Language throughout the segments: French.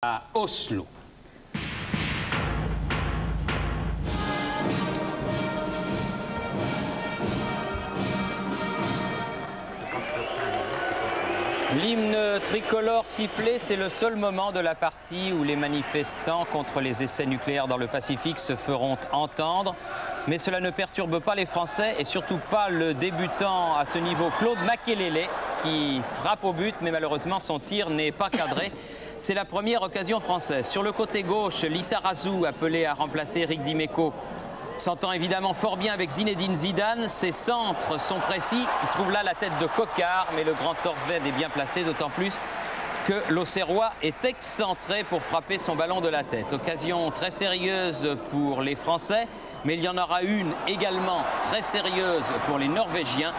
à Oslo. L'hymne tricolore sifflé, c'est le seul moment de la partie où les manifestants contre les essais nucléaires dans le Pacifique se feront entendre. Mais cela ne perturbe pas les Français et surtout pas le débutant à ce niveau, Claude Makelele, qui frappe au but, mais malheureusement son tir n'est pas cadré. C'est la première occasion française. Sur le côté gauche, Lissarazu, appelé à remplacer Eric Dimeco, s'entend évidemment fort bien avec Zinedine Zidane. Ses centres sont précis. Il trouve là la tête de Coquard, mais le grand torse vert est bien placé, d'autant plus que l'Auxerrois est excentré pour frapper son ballon de la tête. Occasion très sérieuse pour les Français, mais il y en aura une également très sérieuse pour les Norvégiens,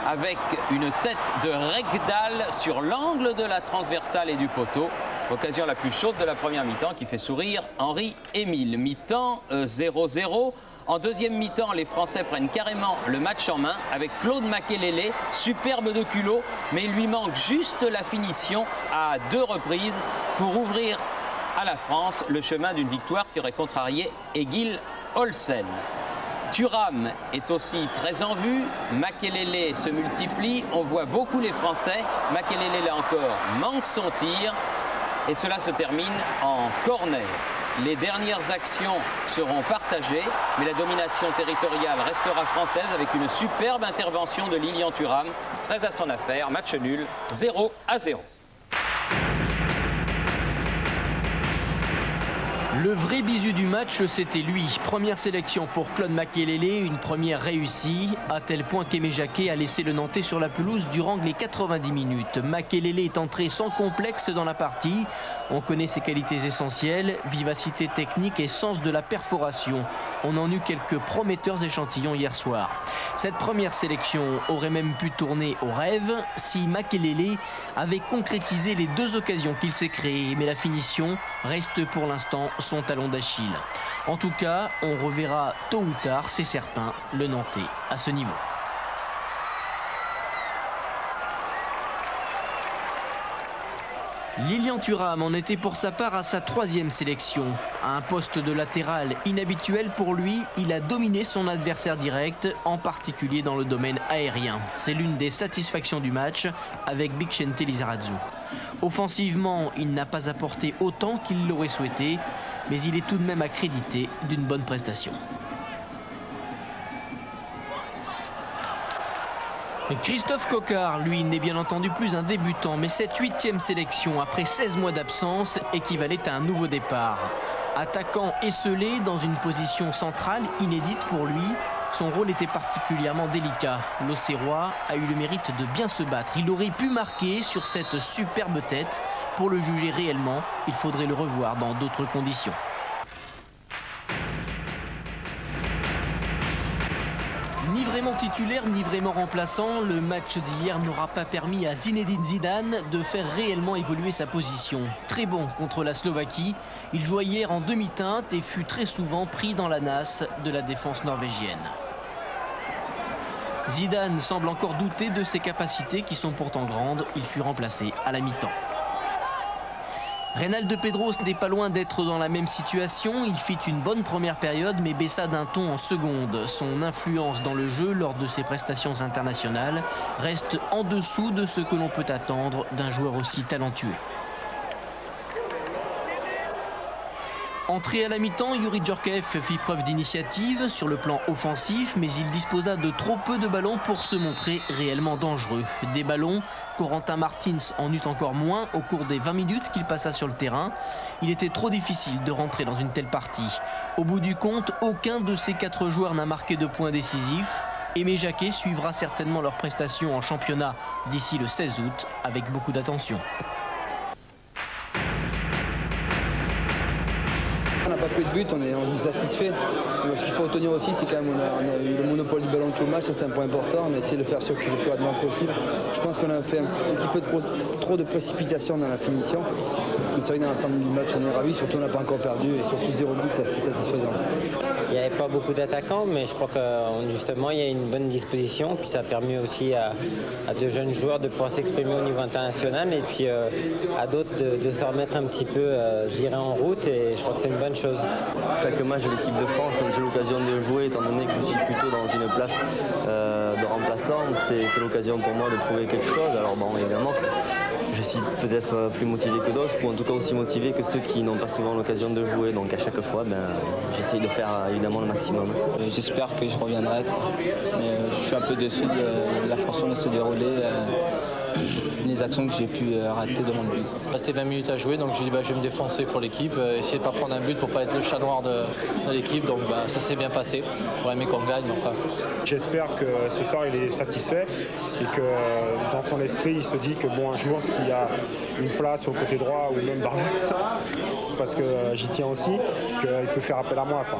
avec une tête de Rekdal sur l'angle de la transversale et du poteau. Occasion la plus chaude de la première mi-temps qui fait sourire Henri-Émile. Mi-temps 0-0. En deuxième mi-temps, les Français prennent carrément le match en main avec Claude Makelele, superbe de culot, mais il lui manque juste la finition à 2 reprises pour ouvrir à la France le chemin d'une victoire qui aurait contrarié Egil Olsen. Thuram est aussi très en vue, Makelele se multiplie, on voit beaucoup les Français, Makelele là encore manque son tir et cela se termine en corner. Les dernières actions seront partagées, mais la domination territoriale restera française avec une superbe intervention de Lilian Thuram. Très à son affaire, match nul, 0-0. Le vrai bisu du match, c'était lui. Première sélection pour Claude Makelele, une première réussie, à tel point qu'Aimé Jacquet a laissé le Nantais sur la pelouse durant les 90 minutes. Makelele est entré sans complexe dans la partie. On connaît ses qualités essentielles, vivacité technique et sens de la perforation. On en eut quelques prometteurs échantillons hier soir. Cette première sélection aurait même pu tourner au rêve si Makelele avait concrétisé les 2 occasions qu'il s'est créées. Mais la finition reste pour l'instant son talon d'Achille. En tout cas, on reverra tôt ou tard, c'est certain, le Nantais à ce niveau. Lilian Thuram en était pour sa part à sa 3e sélection. À un poste de latéral inhabituel pour lui, il a dominé son adversaire direct, en particulier dans le domaine aérien. C'est l'une des satisfactions du match avec Bixente Lizarazu. Offensivement, il n'a pas apporté autant qu'il l'aurait souhaité, mais il est tout de même accrédité d'une bonne prestation. Christophe Coquard, lui, n'est bien entendu plus un débutant, mais cette 8e sélection, après 16 mois d'absence, équivalait à un nouveau départ. Attaquant esselé dans une position centrale inédite pour lui, son rôle était particulièrement délicat. L'Auxerrois a eu le mérite de bien se battre. Il aurait pu marquer sur cette superbe tête. Pour le juger réellement, il faudrait le revoir dans d'autres conditions. Ni vraiment titulaire, ni vraiment remplaçant, le match d'hier n'aura pas permis à Zinedine Zidane de faire réellement évoluer sa position. Très bon contre la Slovaquie, il jouait hier en demi-teinte et fut très souvent pris dans la nasse de la défense norvégienne. Zidane semble encore douter de ses capacités qui sont pourtant grandes, il fut remplacé à la mi-temps. Reynald de Pedros n'est pas loin d'être dans la même situation. Il fit une bonne première période mais baissa d'un ton en seconde. Son influence dans le jeu lors de ses prestations internationales reste en dessous de ce que l'on peut attendre d'un joueur aussi talentueux. Entré à la mi-temps, Youri Djorkaeff fit preuve d'initiative sur le plan offensif, mais il disposa de trop peu de ballons pour se montrer réellement dangereux. Des ballons, Corentin Martins en eut encore moins au cours des 20 minutes qu'il passa sur le terrain. Il était trop difficile de rentrer dans une telle partie. Au bout du compte, aucun de ces 4 joueurs n'a marqué de points décisifs. Aimé Jacquet suivra certainement leurs prestations en championnat d'ici le 16 août avec beaucoup d'attention. On n'a pas pris de but, on est satisfait. Ce qu'il faut retenir aussi, c'est quand même on a eu le monopole du ballon tout le match, ça c'est un point important. On a essayé de faire ce plus rapidement possible. Je pense qu'on a fait un petit peu trop de précipitation dans la finition. Mais c'est vrai que dans l'ensemble du match, on est ravis, surtout on n'a pas encore perdu et surtout 0 but, c'est assez satisfaisant. Il n'y avait pas beaucoup d'attaquants, mais je crois que justement il y a une bonne disposition. Puis ça a permis aussi à de jeunes joueurs de pouvoir s'exprimer au niveau international et puis à d'autres de se remettre un petit peu, je dirais, en route. Et je crois que c'est une bonne chose. Chaque match de l'équipe de France, quand j'ai l'occasion de jouer, étant donné que je suis plutôt dans une place de remplaçant, c'est l'occasion pour moi de prouver quelque chose. Alors bon, évidemment, je suis peut-être plus motivé que d'autres, ou en tout cas aussi motivé que ceux qui n'ont pas souvent l'occasion de jouer. Donc à chaque fois, j'essaye de faire évidemment le maximum. J'espère que je reviendrai, mais je suis un peu déçu de la façon de se dérouler. Les actions que j'ai pu rater devant le but. Il restait 20 minutes à jouer, donc je dis je vais me défoncer pour l'équipe, essayer de ne pas prendre un but pour ne pas être le chat noir de l'équipe. Donc ça s'est bien passé. J'aurais aimé qu'on gagne, enfin. J'espère que ce soir il est satisfait et que dans son esprit il se dit que bon, un jour s'il y a une place sur le côté droit ou même dans l'axe, parce que j'y tiens aussi, qu'il peut faire appel à moi, quoi.